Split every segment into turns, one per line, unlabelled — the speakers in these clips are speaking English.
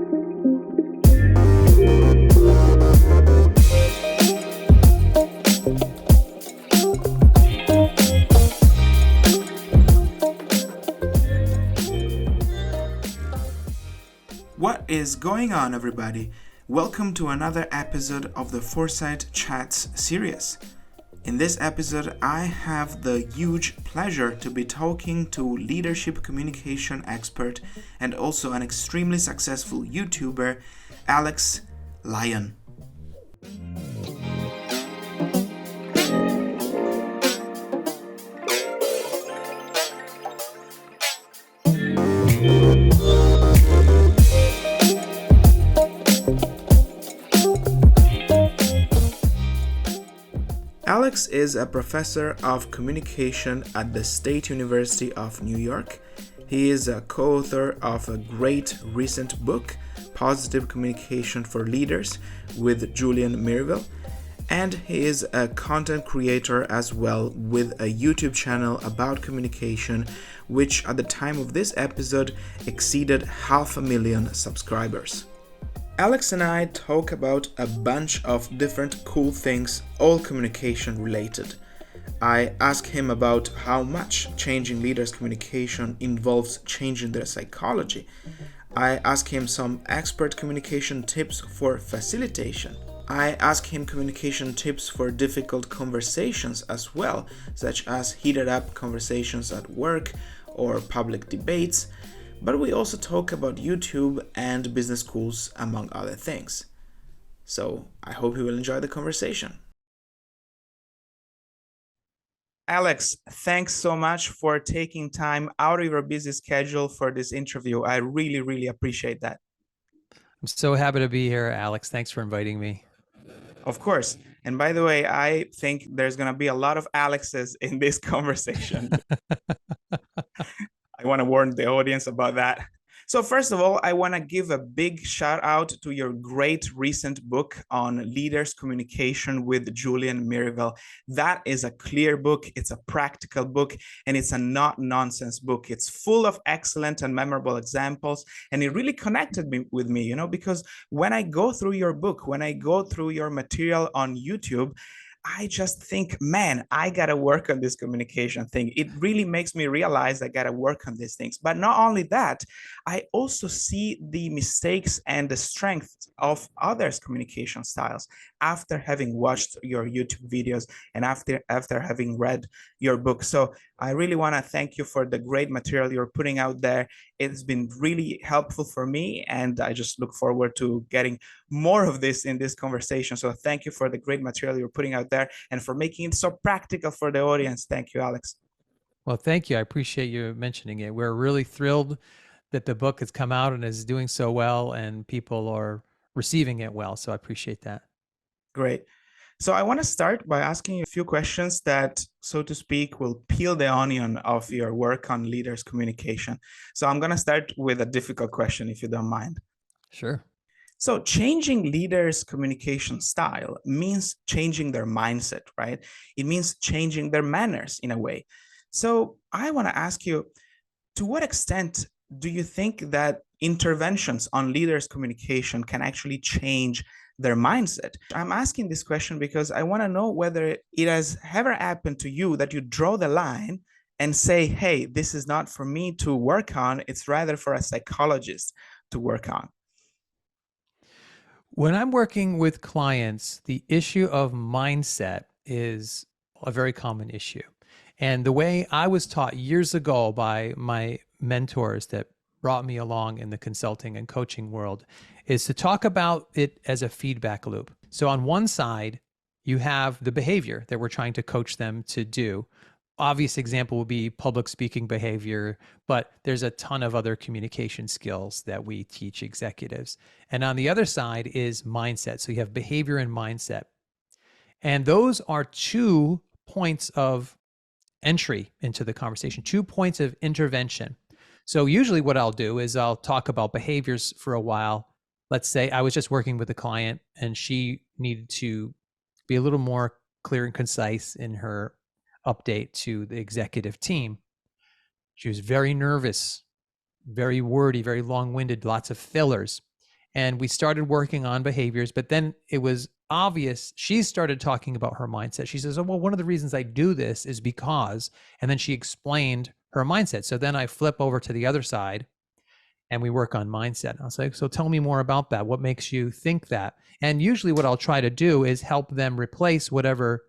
What is going on, everybody? Welcome to another episode of the 4Sight Chats series. In this episode, I have the huge pleasure to be talking to leadership communication expert and also an extremely successful YouTuber, Alex Lyon. Alex is a professor of communication at the State University of New York. He is a co-author of a great recent book, Positive Communication for Leaders, with Julian Mirville, and he is a content creator as well with a YouTube channel about communication, which at the time of this episode exceeded 500,000 subscribers. Alex and I talk about a bunch of different cool things, all communication related. I ask him about how much changing leaders' communication involves changing their psychology. I ask him some expert communication tips for facilitation. I ask him communication tips for difficult conversations as well, such as heated up conversations at work or public debates. But we also talk about YouTube and business schools, among other things. So I hope you will enjoy the conversation. Alex, thanks so much for taking time out of your busy schedule for this interview. I really, really appreciate that.
I'm so happy to be here, Alex. Thanks for inviting me.
Of course. And by the way, I think there's going to be a lot of Alexes in this conversation. I want to warn the audience about that. So first of all, I want to give a big shout out to your great recent book on leaders communication with Julian Mirville. That is a clear book, it's a practical book, and it's a not nonsense book. It's full of excellent and memorable examples, and it really connected with me, because when I go through your book, when I go through your material on YouTube, I just think, man, I got to work on this communication thing. It really makes me realize I got to work on these things. But not only that, I also see the mistakes and the strengths of others' communication styles after having watched your YouTube videos and after having read your book. So I really want to thank you for the great material you're putting out there. It's been really helpful for me, and I just look forward to getting more of this in this conversation. So thank you for the great material you're putting out there and for making it so practical for the audience. Thank you, Alex.
Well, thank you. I appreciate you mentioning it. We're really thrilled that the book has come out and is doing so well and people are receiving it well. So I appreciate that.
Great. So I want to start by asking you a few questions that, so to speak, will peel the onion of your work on leaders' communication. So I'm going to start with a difficult question, if you don't mind.
Sure.
So changing leaders' communication style means changing their mindset, right? It means changing their manners in a way. So I want to ask you, to what extent do you think that interventions on leaders' communication can actually change their mindset? I'm asking this question because I want to know whether it has ever happened to you that you draw the line and say, hey, this is not for me to work on, it's rather for a psychologist to work on.
When I'm working with clients, the issue of mindset is a very common issue. And the way I was taught years ago by my mentors that brought me along in the consulting and coaching world is to talk about it as a feedback loop. So on one side, you have the behavior that we're trying to coach them to do. Obvious example would be public speaking behavior, but there's a ton of other communication skills that we teach executives. And on the other side is mindset. So you have behavior and mindset. And those are 2 points of entry into the conversation, 2 points of intervention. So usually what I'll do is I'll talk about behaviors for a while. Let's say I was just working with a client and she needed to be a little more clear and concise in her update to the executive team. She was very nervous, very wordy, very long-winded, lots of fillers. And we started working on behaviors, but then it was obvious. She started talking about her mindset. She says, oh, well, one of the reasons I do this is because, and then she explained her mindset. So then I flip over to the other side and we work on mindset. I was like, so tell me more about that. What makes you think that? And usually what I'll try to do is help them replace whatever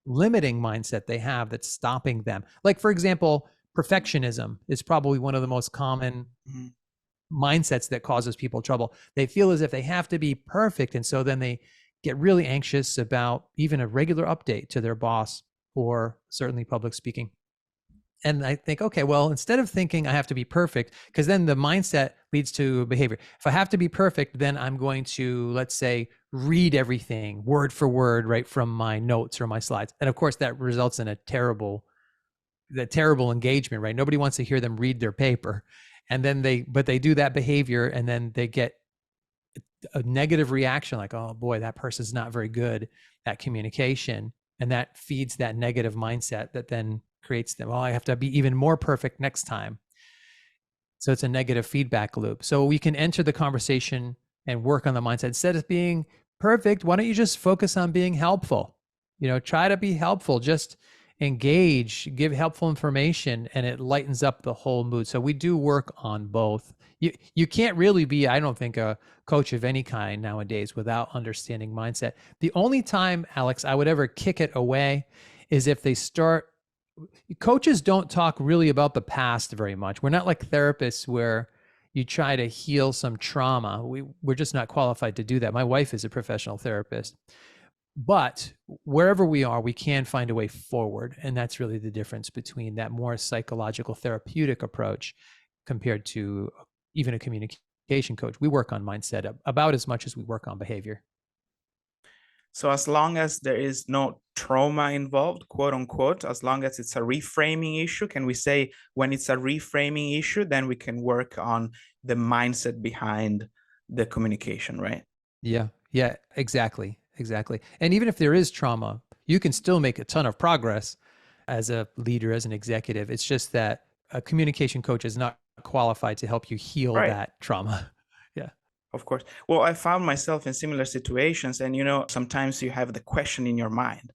limiting mindset they have that's stopping them. Like, for example, perfectionism is probably one of the most common mindsets that causes people trouble. They feel as if they have to be perfect. And so then they get really anxious about even a regular update to their boss or certainly public speaking. And I think, okay, well, instead of thinking I have to be perfect, because then the mindset leads to behavior. If I have to be perfect, then I'm going to, let's say, read everything word for word right from my notes or my slides. And of course, that results in a terrible engagement, right? Nobody wants to hear them read their paper. And then they do that behavior and then they get a negative reaction like, oh boy, that person's not very good at communication. And that feeds that negative mindset that then creates them, oh, I have to be even more perfect next time. So it's a negative feedback loop. So we can enter the conversation and work on the mindset. Instead of being perfect, why don't you just focus on being helpful? Try to be helpful. Just engage, give helpful information, and it lightens up the whole mood. So we do work on both. You can't really be, I don't think, a coach of any kind nowadays without understanding mindset. The only time, Alex, I would ever kick it away is if they start. Coaches don't talk really about the past very much. We're not like therapists where you try to heal some trauma. We're just not qualified to do that. My wife is a professional therapist. But wherever we are, we can find a way forward. And that's really the difference between that more psychological therapeutic approach compared to even a communication coach. We work on mindset about as much as we work on behavior.
So as long as there is no trauma involved, quote unquote, as long as it's a reframing issue, can we say when it's a reframing issue, then we can work on the mindset behind the communication, right?
Yeah, exactly. And even if there is trauma, you can still make a ton of progress as a leader, as an executive. It's just that a communication coach is not qualified to help you heal that trauma. Yeah.
Of course. Well, I found myself in similar situations, and sometimes you have the question in your mind,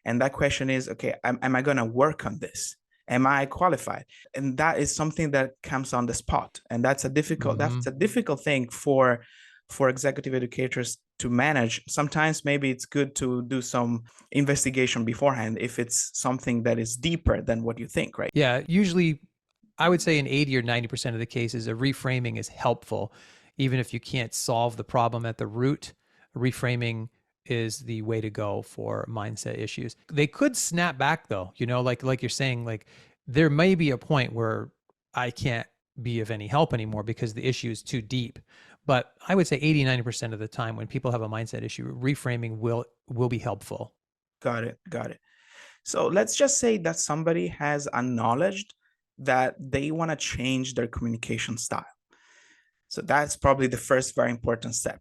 and that question is, okay, am I going to work on this? Am I qualified? And that is something that comes on the spot, and that's a difficult thing for executive educators to manage. Sometimes maybe it's good to do some investigation beforehand if it's something that is deeper than what you think, right?
Yeah, usually I would say in 80 or 90% of the cases, a reframing is helpful. Even if you can't solve the problem at the root, reframing is the way to go for mindset issues. They could snap back though, like you're saying, like there may be a point where I can't be of any help anymore because the issue is too deep. But I would say 80, 90% of the time when people have a mindset issue, reframing will be helpful.
Got it. So let's just say that somebody has acknowledged that they want to change their communication style. So that's probably the first very important step.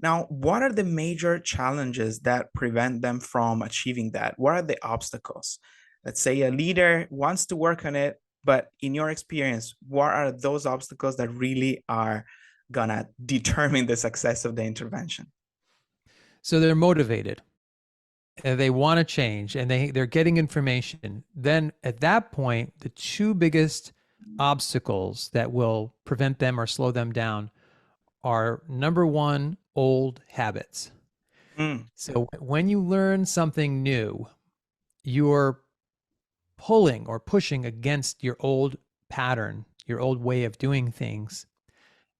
Now, what are the major challenges that prevent them from achieving that? What are the obstacles? Let's say a leader wants to work on it, but in your experience, what are those obstacles that really are gonna determine the success of the intervention?
So they're motivated and they want to change and they're getting information. Then at that point, the two biggest obstacles that will prevent them or slow them down are, number one, old habits. So when you learn something new, you're pulling or pushing against your old pattern, your old way of doing things.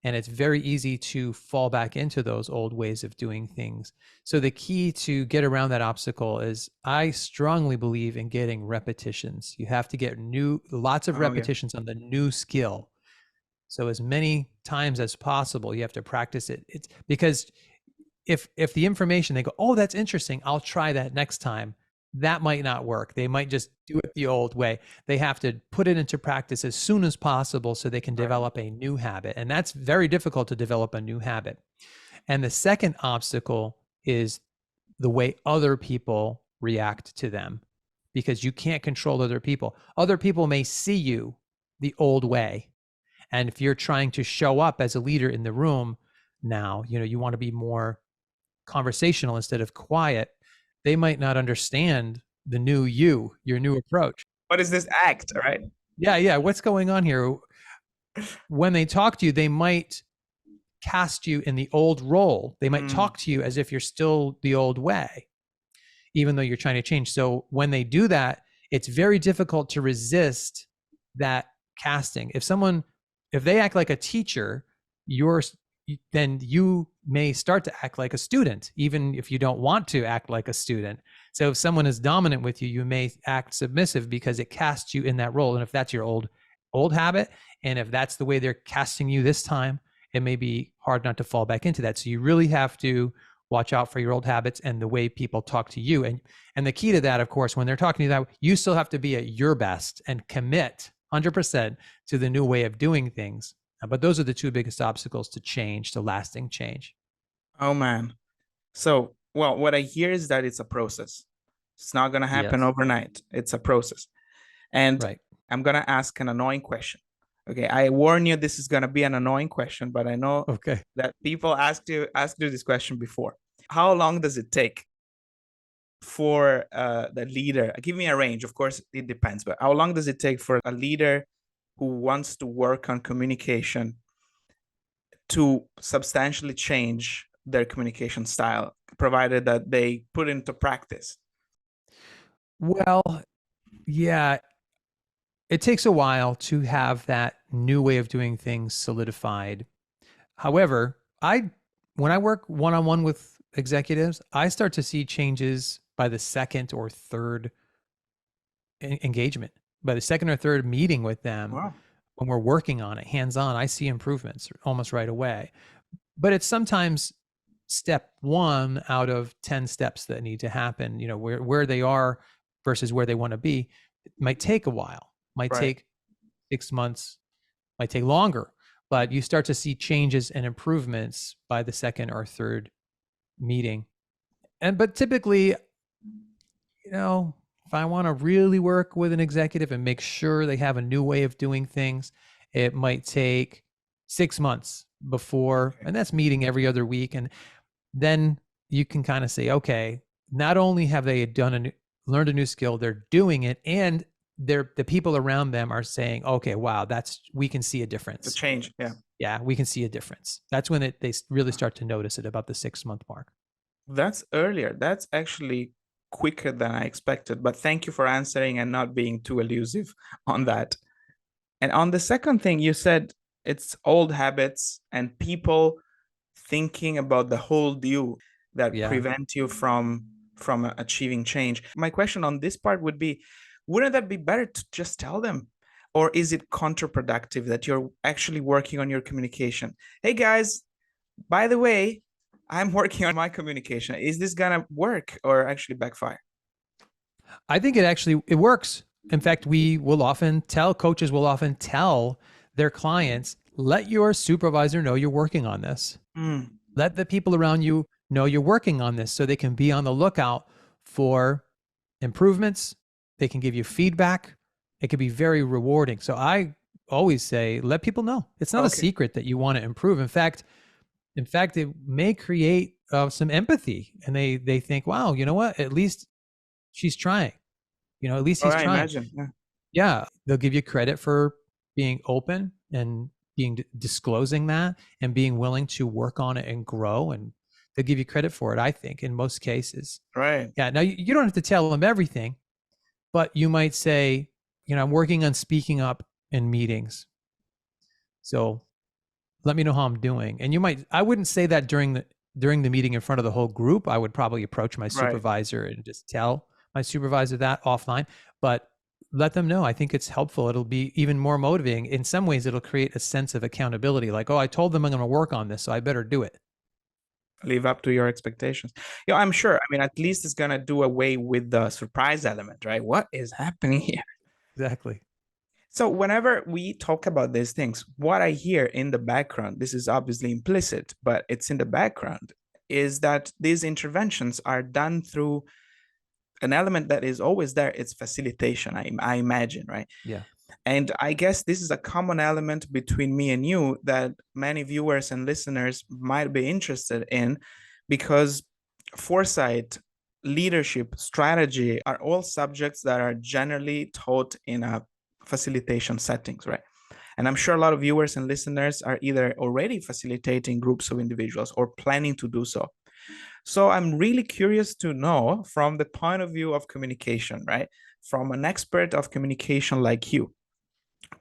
And it's very easy to fall back into those old ways of doing things. So the key to get around that obstacle is, I strongly believe in getting repetitions. You have to get lots of repetitions on the new skill. So as many times as possible, you have to practice it. It's because if the information, they go, oh, that's interesting, I'll try that next time, that might not work. They might just do it the old way. They have to put it into practice as soon as possible so they can develop a new habit. And that's very difficult to develop a new habit. And the second obstacle is the way other people react to them, because you can't control other people. Other people may see you the old way. And if you're trying to show up as a leader in the room, now. You want to be more conversational instead of quiet. They might not understand the new you, your new approach.
What is this act, right?
Yeah. What's going on here? When they talk to you, they might cast you in the old role. They might talk to you as if you're still the old way, even though you're trying to change. So when they do that, it's very difficult to resist that casting. If they act like a teacher, then you may start to act like a student, even if you don't want to act like a student. So if someone is dominant with you, you may act submissive because it casts you in that role. And if that's your old habit, and if that's the way they're casting you this time, it may be hard not to fall back into that. So you really have to watch out for your old habits and the way people talk to you. And the key to that, of course, when they're talking to you that way, you still have to be at your best and commit 100% to the new way of doing things. But those are the two biggest obstacles to change, to lasting change.
Oh, man. So, well, what I hear is that it's a process. It's not going to happen overnight. It's a process. And
right.
I'm going to ask an annoying question. Okay, I warn you, this is going to be an annoying question, but I know that people asked you this question before. How long does it take for the leader? Give me a range. Of course, it depends, but how long does it take for a leader who wants to work on communication to substantially change their communication style, provided that they put into practice?
Well, yeah, it takes a while to have that new way of doing things solidified. However, when I work one-on-one with executives, I start to see changes by the second or third engagement, by the second or third meeting with them.
Wow.
When we're working on it hands-on, I see improvements almost right away. But it's sometimes step one out of 10 steps that need to happen. Where they are versus where they want to be. It might take a while, might take 6 months, might take longer, but you start to see changes and improvements by the second or third meeting. But typically, if I want to really work with an executive and make sure they have a new way of doing things, it might take 6 months before, and that's meeting every other week. And then you can kind of say, okay, not only have they learned a new skill, they're doing it, and the people around them are saying, okay, wow, we can see a difference.
It's a change.
Yeah, we can see a difference. That's when they really start to notice it, about the 6 month mark.
That's earlier. That's actually quicker than I expected, but thank you for answering and not being too elusive on that. And on the second thing, you said it's old habits and people thinking about the whole you that prevent you from achieving change. My question on this part would be, wouldn't that be better to just tell them? Or is it counterproductive that you're actually working on your communication? Hey guys, by the way, I'm working on my communication. Is this gonna work or actually backfire?
I think it works. In fact, coaches will often tell their clients, let your supervisor know you're working on this. Let the people around you know you're working on this, so they can be on the lookout for improvements. They can give you feedback. It can be very rewarding. So I always say, let people know. It's not a secret that you want to improve. In fact, it may create some empathy, and they think, wow, you know what? At least she's trying. At least he's trying. I
imagine.
Yeah, they'll give you credit for being open and disclosing that and being willing to work on it and grow, and they'll give you credit for it, I think, in most cases.
Right.
Yeah. Now, you don't have to tell them everything, but you might say, I'm working on speaking up in meetings, so let me know how I'm doing. And I wouldn't say that during the meeting in front of the whole group. I would probably approach my supervisor and just tell my supervisor that offline, but let them know. I think it's helpful. It'll be even more motivating. In some ways, it'll create a sense of accountability. Like, oh, I told them I'm going to work on this, so I better do it.
Live up to your expectations. I'm sure. I mean, at least it's going to do away with the surprise element, right? What is happening here?
Exactly.
So whenever we talk about these things, what I hear in the background, this is obviously implicit, but it's in the background, is that these interventions are done through an element that is always there. It's facilitation, I imagine, right?
Yeah.
And I guess this is a common element between me and you that many viewers and listeners might be interested in, because foresight, leadership, strategy are all subjects that are generally taught in a facilitation settings, right? And I'm sure a lot of viewers and listeners are either already facilitating groups of individuals or planning to do so. So I'm really curious to know, from the point of view of communication, right? From an expert of communication like you,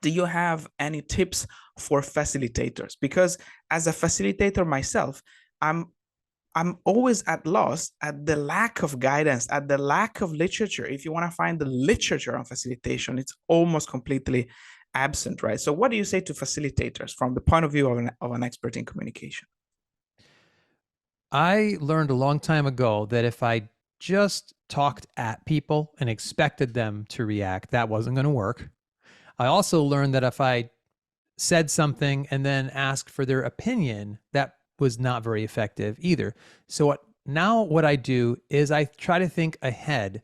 do you have any tips for facilitators? Because as a facilitator myself, I'm always at loss at the lack of guidance, at the lack of literature. If you want to find the literature on facilitation, it's almost completely absent, right? So what do you say to facilitators from the point of view of an expert in communication?
I learned a long time ago that if I just talked at people and expected them to react, that wasn't going to work. I also learned that if I said something and then asked for their opinion, that was not very effective either. So what I do is I try to think ahead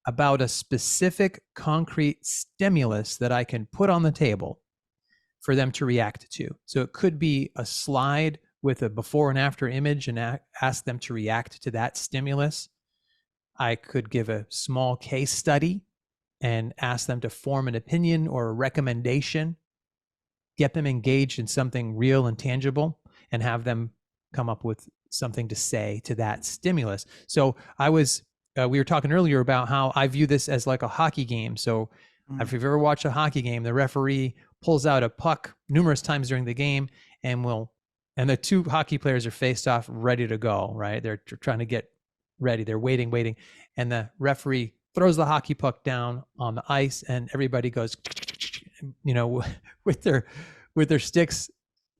about a specific concrete stimulus that I can put on the table for them to react to. So it could be a slide with a before and after image and ask them to react to that stimulus. I could give a small case study and ask them to form an opinion or a recommendation, get them engaged in something real and tangible, and have them come up with something to say to that stimulus. So we were talking earlier about how I view this as like a hockey game. So if you've ever watched a hockey game, the referee pulls out a puck numerous times during the game and the two hockey players are faced off ready to go, right? They're trying to get ready. They're waiting. And the referee throws the hockey puck down on the ice and everybody goes, with their sticks.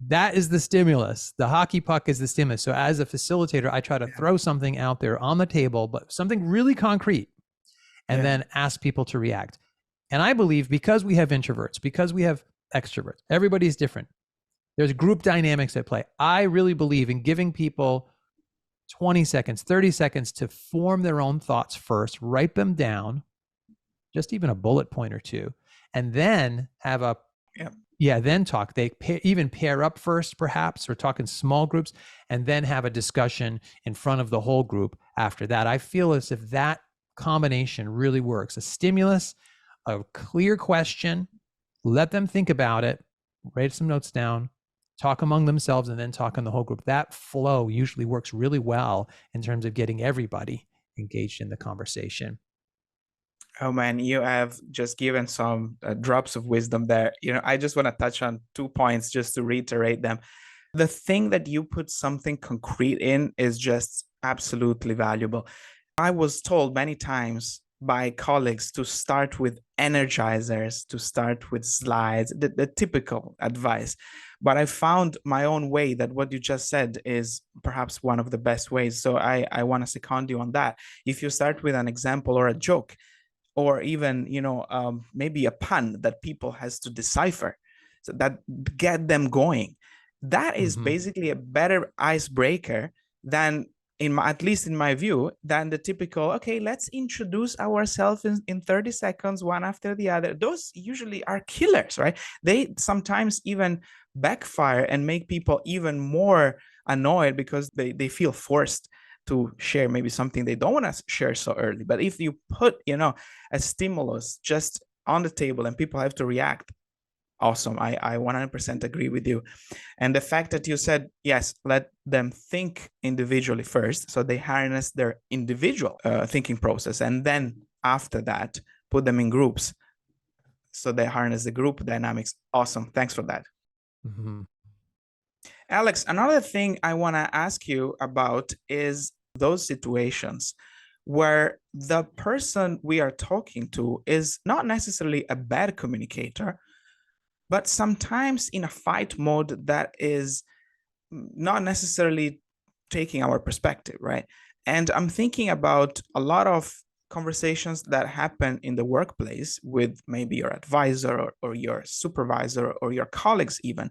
That is the stimulus. The hockey puck is the stimulus. So as a facilitator, I try to throw something out there on the table, but something really concrete, and then ask people to react. And I believe because we have introverts, because we have extroverts, everybody's different. There's group dynamics at play. I really believe in giving people 20 seconds, 30 seconds to form their own thoughts first, write them down, just even a bullet point or two, and then have then talk. They even pair up first, perhaps, or talk in small groups, and then have a discussion in front of the whole group after that. I feel as if that combination really works. A stimulus, a clear question, let them think about it, write some notes down, talk among themselves, and then talk in the whole group. That flow usually works really well in terms of getting everybody engaged in the conversation.
Oh man, you have just given some drops of wisdom there. I just want to touch on 2 points just to reiterate them. The thing that you put something concrete in is just absolutely valuable. I was told many times by colleagues to start with energizers, to start with slides, the typical advice. But I found my own way that what you just said is perhaps one of the best ways. So I want to second you on that. If you start with an example or a joke, or even maybe a pun that people has to decipher, so that get them going, that is basically a better icebreaker than, at least in my view, than the typical, okay, let's introduce ourselves in 30 seconds, one after the other. Those usually are killers, right? They sometimes even backfire and make people even more annoyed because they feel forced to share maybe something they don't want to share so early. But if you put, a stimulus just on the table and people have to react, awesome. I 100% agree with you. And the fact that you said, yes, let them think individually first, so they harness their individual thinking process, and then after that, put them in groups, so they harness the group dynamics. Awesome. Thanks for that. Alex, another thing I want to ask you about is those situations where the person we are talking to is not necessarily a bad communicator, but sometimes in a fight mode that is not necessarily taking our perspective, right? And I'm thinking about a lot of conversations that happen in the workplace with maybe your advisor or your supervisor or your colleagues even,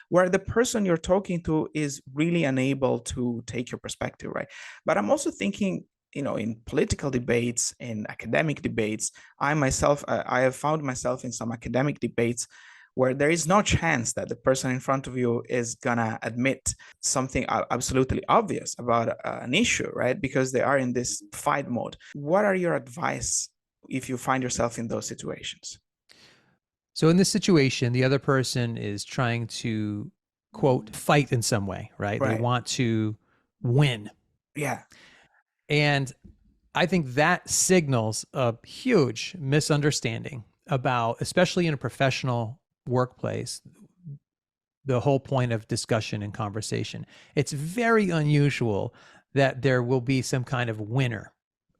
where the person you're talking to is really unable to take your perspective, right? But I'm also thinking in political debates, in academic debates. I myself, I have found myself in some academic debates where there is no chance that the person in front of you is gonna admit something absolutely obvious about an issue, right? Because they are in this fight mode. What are your advice if you find yourself in those situations?
So in this situation, the other person is trying to, quote, fight in some way, right? They
Right.
want to win.
Yeah.
And I think that signals a huge misunderstanding about, especially in a professional workplace, the whole point of discussion and conversation. It's very unusual that there will be some kind of winner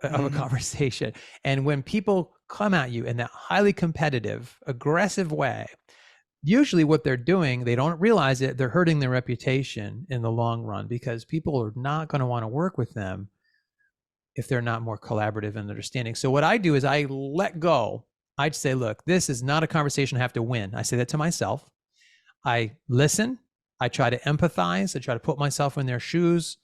of a conversation. And when people come at you in that highly competitive, aggressive way, usually what they're doing, they don't realize it, they're hurting their reputation in the long run, because people are not going to want to work with them if they're not more collaborative and understanding. So what I do is I let go. I'd say, look, this is not a conversation I have to win. I say that to myself. I listen. I try to empathize. I try to put myself in their shoes.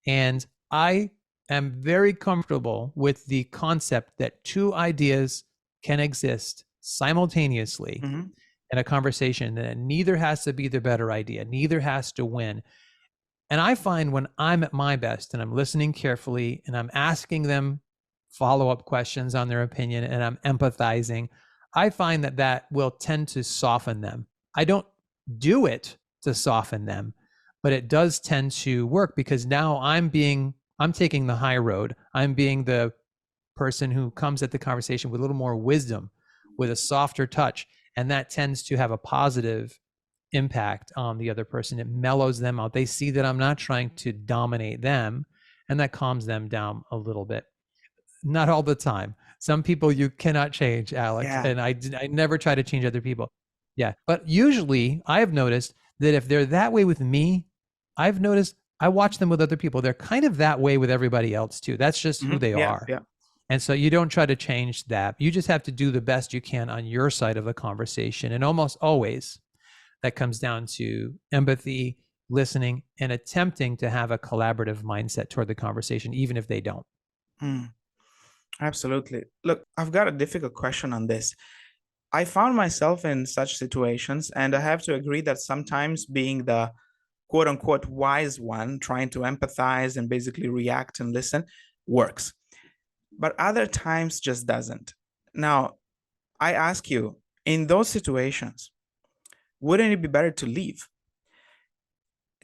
And I am very comfortable with the concept that two ideas can exist simultaneously in a conversation, that neither has to be the better idea, neither has to win. And I find when I'm at my best and I'm listening carefully and I'm asking them follow-up questions on their opinion and I'm empathizing, I find that that will tend to soften them. I don't do it to soften them, but it does tend to work, because now I'm taking the high road. I'm being the person who comes at the conversation with a little more wisdom, with a softer touch, and that tends to have a positive impact on the other person. It mellows them out. They see that I'm not trying to dominate them, and that calms them down a little bit. Not all the time. Some people you cannot change, Alex, and I never try to change other people. Yeah, but usually I have noticed that if they're that way with me, I've noticed I watch them with other people. They're kind of that way with everybody else too. That's just who they are.
Yeah.
And so you don't try to change that. You just have to do the best you can on your side of the conversation. And almost always that comes down to empathy, listening, and attempting to have a collaborative mindset toward the conversation, even if they don't.
Absolutely. Look, I've got a difficult question on this. I found myself in such situations, and I have to agree that sometimes being the quote unquote wise one, trying to empathize and basically react and listen, works. But other times just doesn't. Now, I ask you, in those situations, wouldn't it be better to leave?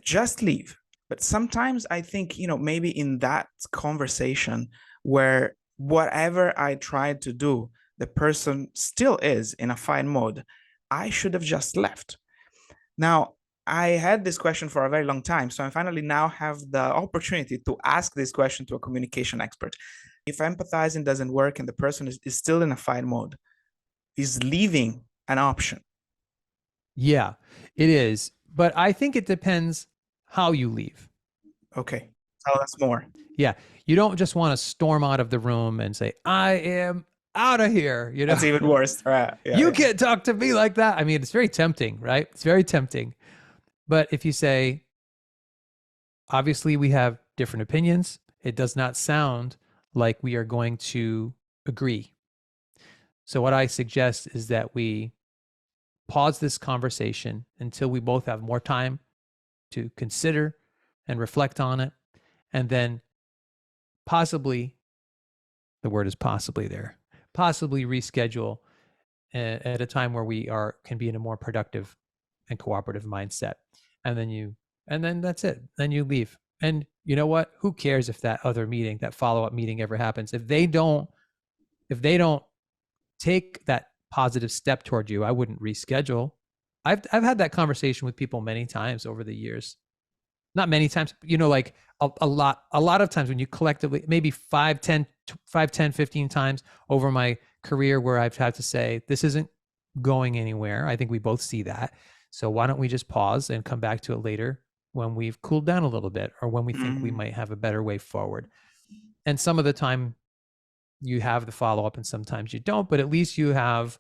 Just leave. But sometimes I think, maybe in that conversation where whatever I tried to do, the person still is in a fight mode, I should have just left. Now, I had this question for a very long time, so I finally now have the opportunity to ask this question to a communication expert. If empathizing doesn't work and the person is still in a fight mode, is leaving an option?
Yeah, it is. But I think it depends how you leave.
Okay, tell us more.
Yeah, you don't just want to storm out of the room and say, I am out of here.
That's even worse. Right. Yeah,
you can't talk to me like that. I mean, it's very tempting, right? It's very tempting. But if you say, obviously we have different opinions, it does not sound like we are going to agree. So what I suggest is that we pause this conversation until we both have more time to consider and reflect on it, and then possibly, the word is possibly there, possibly reschedule at a time where we can be in a more productive and cooperative mindset. And then that's it. Then you leave. And you know what? Who cares if that other meeting, that follow-up meeting ever happens? If they don't take that positive step toward you, I wouldn't reschedule. I've had that conversation with people many times over the years. Not many times, like a lot of times, when you collectively, maybe 5, 10, 15 times over my career, where I've had to say, this isn't going anywhere. I think we both see that. So why don't we just pause and come back to it later when we've cooled down a little bit, or when we think we might have a better way forward. And some of the time you have the follow-up and sometimes you don't, but at least you have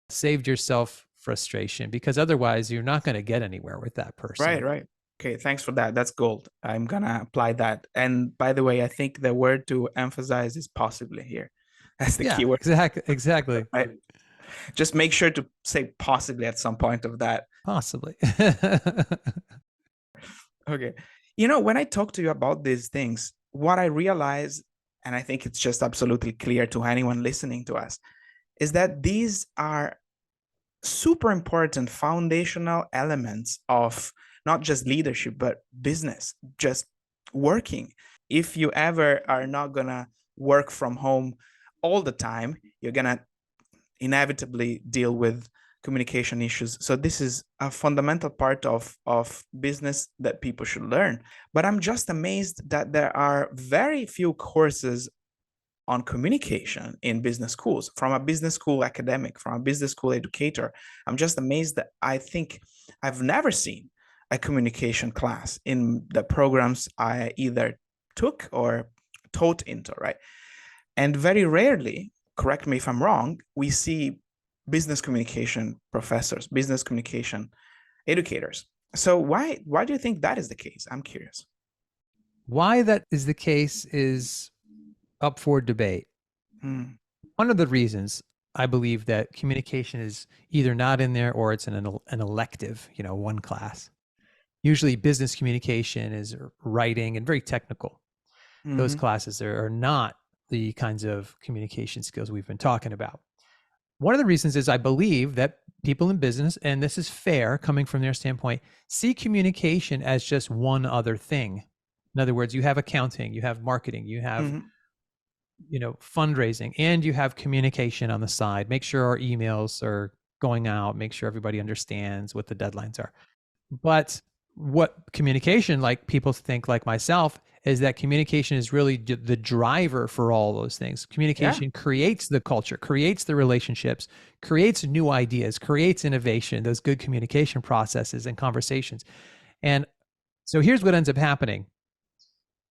saved yourself frustration, because otherwise you're not going to get anywhere with that person.
Right. Okay, thanks for that. That's gold. I'm gonna apply that. And by the way, I think the word to emphasize is possibly here. That's the
Yeah,
key word,
exactly.
right? Just make sure to say possibly at some point of that.
Possibly.
Okay. When I talk to you about these things, what I realize, and I think it's just absolutely clear to anyone listening to us, is that these are super important foundational elements of not just leadership, but business, just working. If you ever are not going to work from home all the time, you're going to inevitably deal with communication issues. So this is a fundamental part of business that people should learn. But I'm just amazed that there are very few courses on communication in business schools, from a business school academic, from a business school educator. I'm just amazed that I think I've never seen a communication class in the programs I either took or taught into, right? And very rarely, correct me if I'm wrong, we see business communication professors, business communication educators. So why do you think that is the case? I'm curious.
Why that is the case is up for debate. One of the reasons I believe that communication is either not in there or it's an elective, one class. Usually business communication is writing and very technical. Those classes are not the kinds of communication skills we've been talking about. One of the reasons is I believe that people in business, and this is fair coming from their standpoint, see communication as just one other thing. In other words, you have accounting, you have marketing, you have fundraising, and you have communication on the side. Make sure our emails are going out, make sure everybody understands what the deadlines are. But what communication, like people think like myself, is that communication is really the driver for all those things. Communication creates the culture, creates the relationships, creates new ideas, creates innovation, those good communication processes and conversations. And so here's what ends up happening.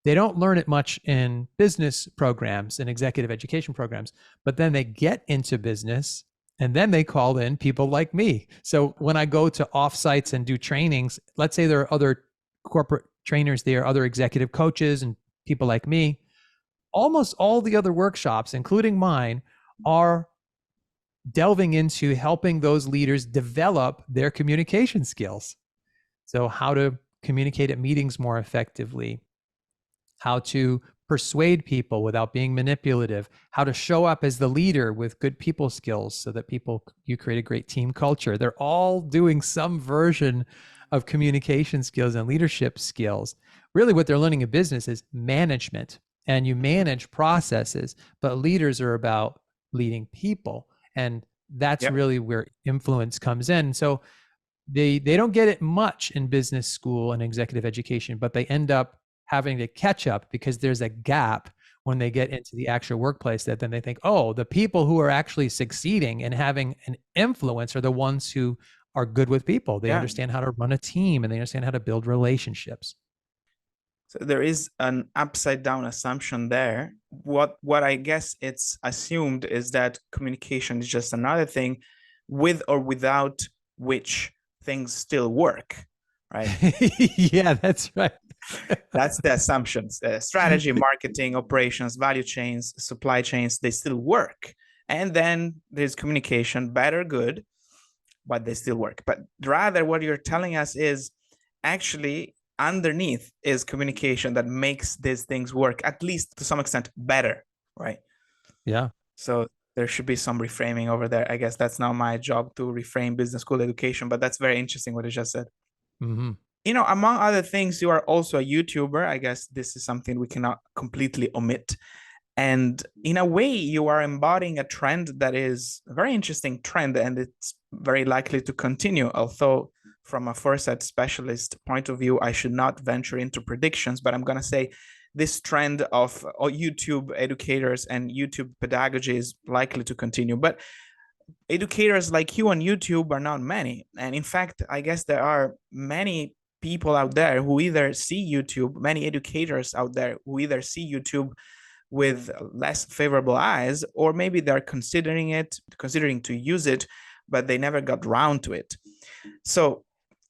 They don't learn it much in business programs and executive education programs, but then they get into business and then they call in people like me. So when I go to offsites and do trainings, let's say there are other corporate trainers there, other executive coaches and people like me, almost all the other workshops, including mine, are delving into helping those leaders develop their communication skills. So how to communicate at meetings more effectively, how to persuade people without being manipulative, how to show up as the leader with good people skills so that you create a great team culture. They're all doing some version of communication skills and leadership skills. Really what they're learning in business is management, and you manage processes, but leaders are about leading people. And that's really where influence comes in. So they don't get it much in business school and executive education, but they end up having to catch up because there's a gap when they get into the actual workplace, that then they think, oh, the people who are actually succeeding and having an influence are the ones who are good with people. They understand how to run a team and they understand how to build relationships.
So there is an upside down assumption there. What I guess it's assumed is that communication is just another thing with or without which things still work, right?
Yeah, that's right.
That's the assumptions. Strategy, marketing, operations, value chains, supply chains, they still work. And then there's communication, bad or good, but they still work. But rather what you're telling us is actually underneath is communication that makes these things work, at least to some extent, better, right?
Yeah.
So there should be some reframing over there. I guess that's not my job to reframe business school education, but that's very interesting what you just said. Among other things, you are also a YouTuber. I guess this is something we cannot completely omit. And in a way, you are embodying a trend that is a very interesting trend, and it's very likely to continue. Although from a 4Sight specialist point of view, I should not venture into predictions, but I'm going to say this trend of YouTube educators and YouTube pedagogy is likely to continue. But educators like you on YouTube are not many. And in fact, I guess there are many people out there who either see YouTube, many educators out there who either see YouTube with less favorable eyes, or maybe they're considering to use it, but they never got around to it. So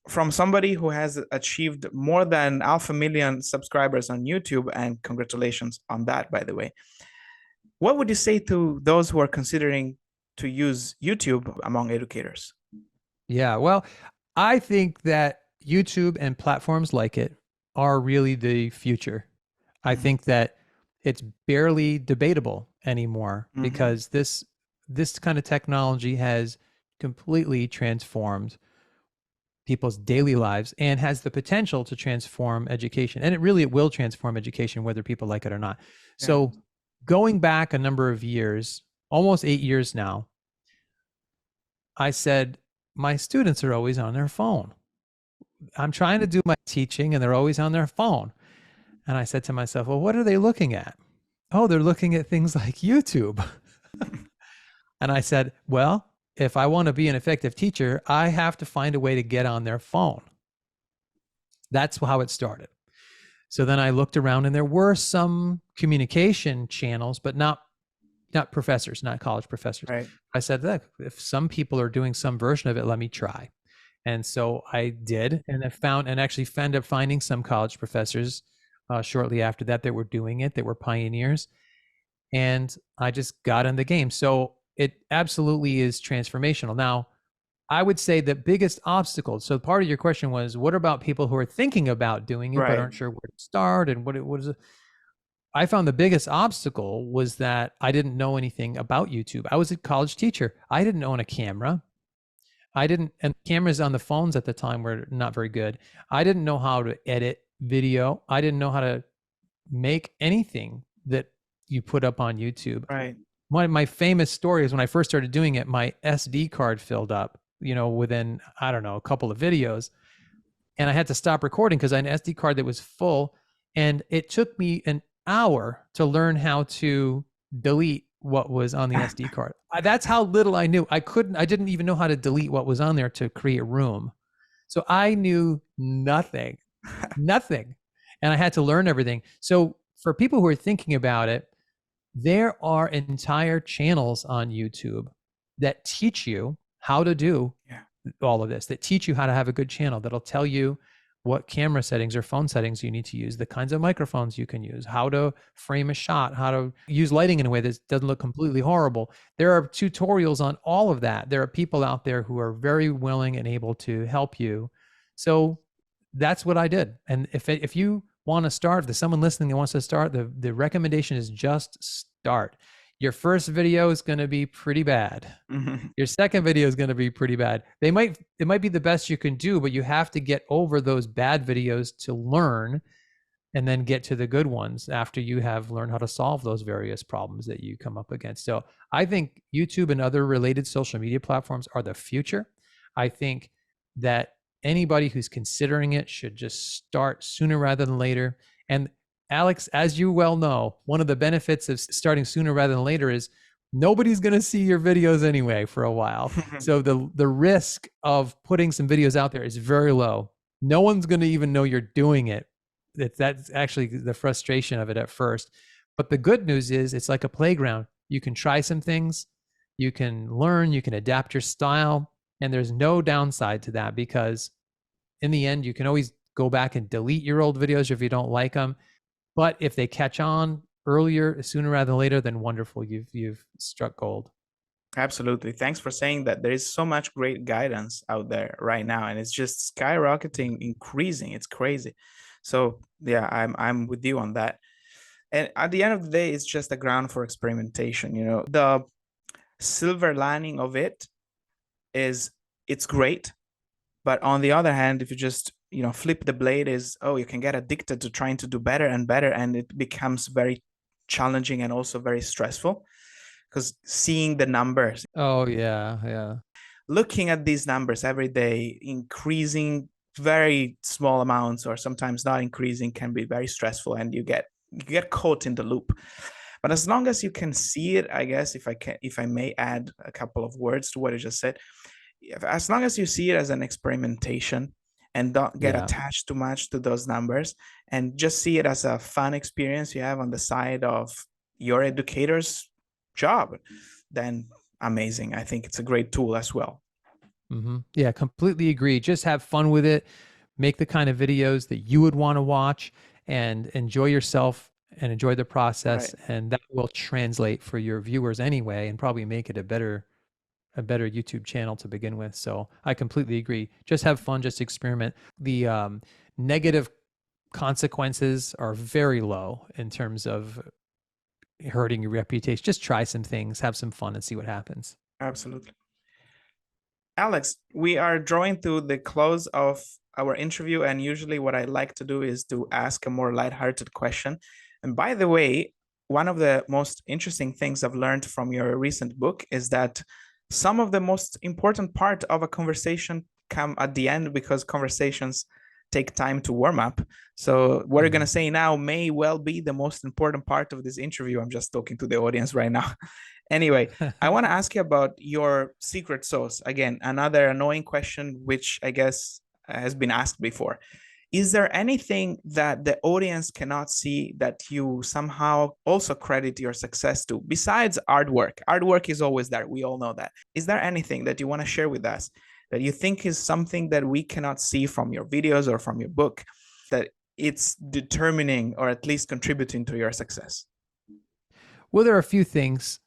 from somebody who has achieved more than 500,000 subscribers on YouTube, and congratulations on that, by the way, what would you say to those who are considering to use YouTube among educators?
Yeah, well, I think that YouTube and platforms like it are really the future. I
Mhm.
think that it's barely debatable anymore
Mhm.
because this kind of technology has completely transformed people's daily lives and has the potential to transform education. And it will transform education whether people like it or not.
Yeah.
So, going back a number of years, almost 8 years now, I said my students are always on their phone. I'm trying to do my teaching and they're always on their phone. And I said to myself, well, what are they looking at? Oh, they're looking at things like YouTube. And I said, well, if I want to be an effective teacher, I have to find a way to get on their phone. That's how it started. So then I looked around and there were some communication channels, but not professors, not college professors.
Right.
I said, look, if some people are doing some version of it, let me try. And so I did, and I found and actually ended up finding some college professors shortly after that that were doing it, that were pioneers. And I just got in the game. So it absolutely is transformational. Now, I would say the biggest obstacle. So part of your question was, what about people who are thinking about doing it but
Right.
aren't sure where to start and what is it? I found the biggest obstacle was that I didn't know anything about YouTube. I was a college teacher. I didn't own a camera. I didn't, and cameras on the phones at the time were not very good. I didn't know how to edit video. I didn't know how to make anything that you put up on YouTube.
Right.
One of my famous stories when I first started doing it, my SD card filled up, within, I don't know, a couple of videos. And I had to stop recording because I had an SD card that was full. And it took me an hour to learn how to delete what was on the SD card. That's how little I knew. I didn't even know how to delete what was on there to create room. So I knew nothing, nothing. And I had to learn everything. So for people who are thinking about it, there are entire channels on YouTube that teach you how to do
Yeah.
all of this, that teach you how to have a good channel, that'll tell you what camera settings or phone settings you need to use, the kinds of microphones you can use, how to frame a shot, how to use lighting in a way that doesn't look completely horrible. There are tutorials on all of that. There are people out there who are very willing and able to help you. So that's what I did. And if you want to start, if there's someone listening that wants to start, the recommendation is just start. Your first video is going to be pretty bad.
Mhm.
Your second video is going to be pretty bad. It might be the best you can do, but you have to get over those bad videos to learn and then get to the good ones after you have learned how to solve those various problems that you come up against. So I think YouTube and other related social media platforms are the future. I think that anybody who's considering it should just start sooner rather than later. And Alex, as you well know, one of the benefits of starting sooner rather than later is nobody's going to see your videos anyway for a while. So the risk of putting some videos out there is very low. No one's going to even know you're doing it. That's actually the frustration of it at first. But the good news is it's like a playground. You can try some things, you can learn, you can adapt your style, and there's no downside to that because in the end, you can always go back and delete your old videos if you don't like them. But if they catch on earlier, sooner rather than later, then wonderful. You've struck gold.
Absolutely. Thanks for saying that. There is so much great guidance out there right now, and it's just skyrocketing, increasing. It's crazy. So yeah, I'm with you on that. And at the end of the day, it's just a ground for experimentation. The silver lining of it is it's great, but on the other hand, if you just flip the blade, is you can get addicted to trying to do better and better, and it becomes very challenging and also very stressful because seeing the numbers,
Oh yeah.
looking at these numbers every day, increasing very small amounts or sometimes not increasing, can be very stressful, and you get caught in the loop. But as long as you can see it, I guess, if I may add a couple of words to what I just said, as long as you see it as an experimentation and don't get
Yeah.
attached too much to those numbers, and just see it as a fun experience you have on the side of your educator's job, then amazing. I think it's a great tool as well.
Yeah, completely agree. Just have fun with it. Make the kind of videos that you would want to watch and enjoy yourself and enjoy the process.
Right.
And that will translate for your viewers anyway and probably make it a better YouTube channel to begin with. So I completely agree. Just have fun, just experiment. The negative consequences are very low in terms of hurting your reputation. Just try some things, have some fun, and see what happens.
Absolutely. Alex, we are drawing to the close of our interview, and usually what I like to do is to ask a more lighthearted question. And by the way, one of the most interesting things I've learned from your recent book is that some of the most important part of a conversation come at the end because conversations take time to warm up. So what you're going to say now may well be the most important part of this interview. I'm just talking to the audience right now. Anyway, I want to ask you about your secret sauce. Again, another annoying question, which I guess has been asked before. Is there anything that the audience cannot see that you somehow also credit your success to besides hard work? Hard work is always there. We all know that. Is there anything that you want to share with us that you think is something that we cannot see from your videos or from your book that it's determining or at least contributing to your success?
Well, there are a few things.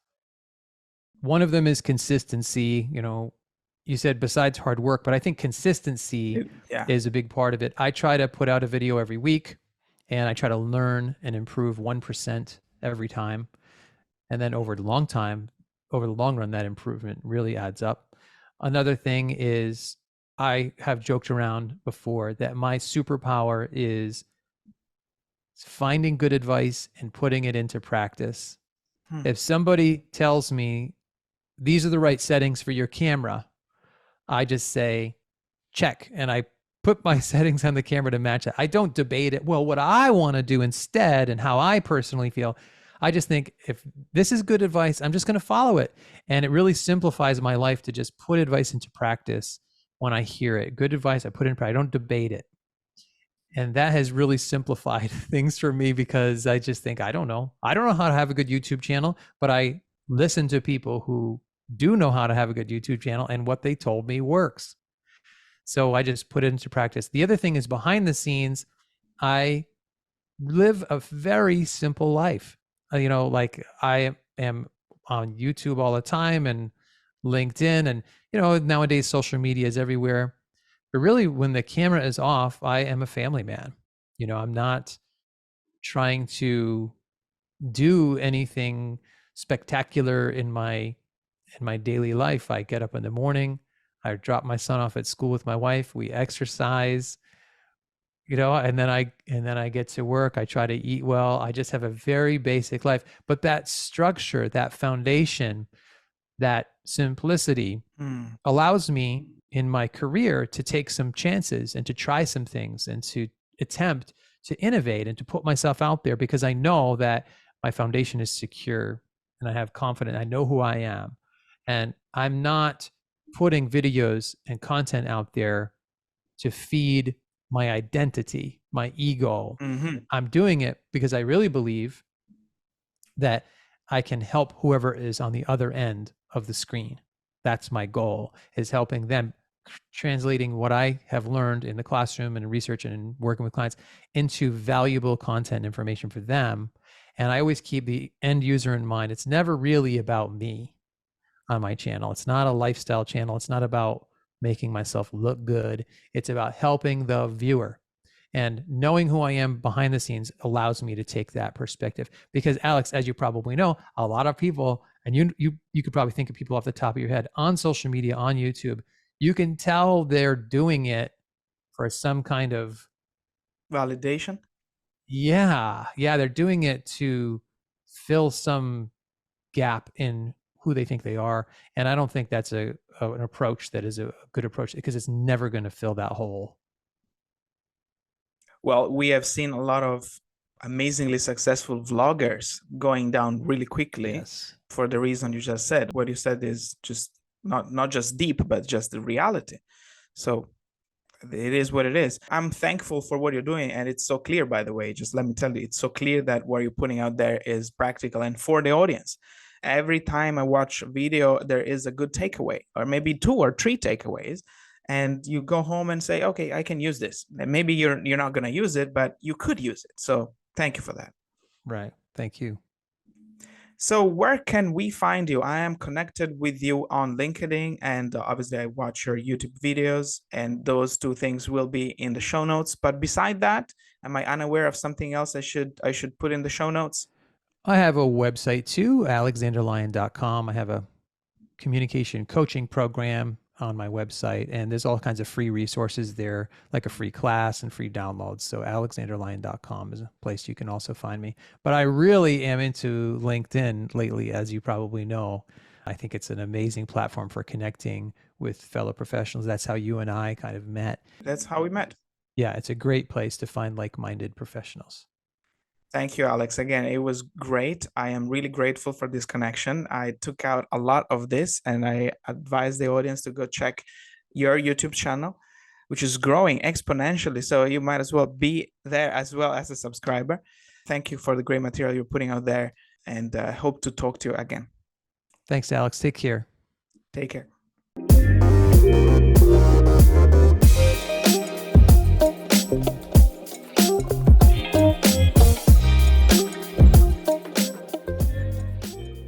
One of them is consistency. You said besides hard work, but I think consistency is a big part of it. I try to put out a video every week and I try to learn and improve 1% every time. And then over the long run, that improvement really adds up. Another thing is I have joked around before that my superpower is finding good advice and putting it into practice. If somebody tells me these are the right settings for your camera, I just say, check. And I put my settings on the camera to match it. I don't debate it. Well, what I want to do instead and how I personally feel, I just think if this is good advice, I'm just going to follow it. And it really simplifies my life to just put advice into practice when I hear it. Good advice, I put it in practice. I don't debate it. And that has really simplified things for me because I just think, I don't know how to have a good YouTube channel, but I listen to people who do know how to have a good YouTube channel and what they told me works. So I just put it into practice. The other thing is behind the scenes, I live a very simple life. Like I am on YouTube all the time and LinkedIn and, nowadays social media is everywhere. But really when the camera is off, I am a family man. I'm not trying to do anything spectacular in my daily life. I get up in the morning, I drop my son off at school with my wife, we exercise, and then I get to work. I try to eat well. I just have a very basic life. But that structure, that foundation, that simplicity allows me in my career to take some chances and to try some things and to attempt to innovate and to put myself out there because I know that my foundation is secure and I have confidence. I know who I am. And I'm not putting videos and content out there to feed my identity, my ego. I'm doing it because I really believe that I can help whoever is on the other end of the screen. That's my goal, is helping them, translating what I have learned in the classroom and research and working with clients into valuable content information for them. And I always keep the end user in mind. It's never really about me on my channel. It's not a lifestyle channel. It's not about making myself look good. It's about helping the viewer. And knowing who I am behind the scenes allows me to take that perspective. Because Alex, as you probably know, a lot of people, and you could probably think of people off the top of your head on social media, on YouTube, you can tell they're doing it for some kind of
validation.
Yeah, they're doing it to fill some gap in who they think they are. And I don't think that's an approach that is a good approach because it's never going to fill that hole.
Well, we have seen a lot of amazingly successful vloggers going down really quickly for the reason you just said. What you said is just not just deep, but just the reality. So it is what it is. I'm thankful for what you're doing. And it's so clear, by the way, just let me tell you, it's so clear that what you're putting out there is practical and for the audience. every time I watch a video, there is a good takeaway, or maybe 2 or 3 takeaways. And you go home and say, okay, I can use this. And maybe you're not going to use it, but you could use it. So thank you for that.
Right. Thank you.
So where can we find you? I am connected with you on LinkedIn, and obviously I watch your YouTube videos, and those 2 things will be in the show notes. But beside that, am I unaware of something else I should put in the show notes?
I have a website too, alexanderlyon.com. I have a communication coaching program on my website, and there's all kinds of free resources there, like a free class and free downloads. So alexanderlyon.com is a place you can also find me. But I really am into LinkedIn lately, as you probably know. I think it's an amazing platform for connecting with fellow professionals. That's how you and I kind of met.
That's how we met.
Yeah, it's a great place to find like-minded professionals.
Thank you, Alex. Again, it was great. I am really grateful for this connection. I took out a lot of this, and I advise the audience to go check your YouTube channel, which is growing exponentially. So you might as well be there as well as a subscriber. Thank you for the great material you're putting out there, and hope to talk to you again.
Thanks, Alex. Take care.
Take care.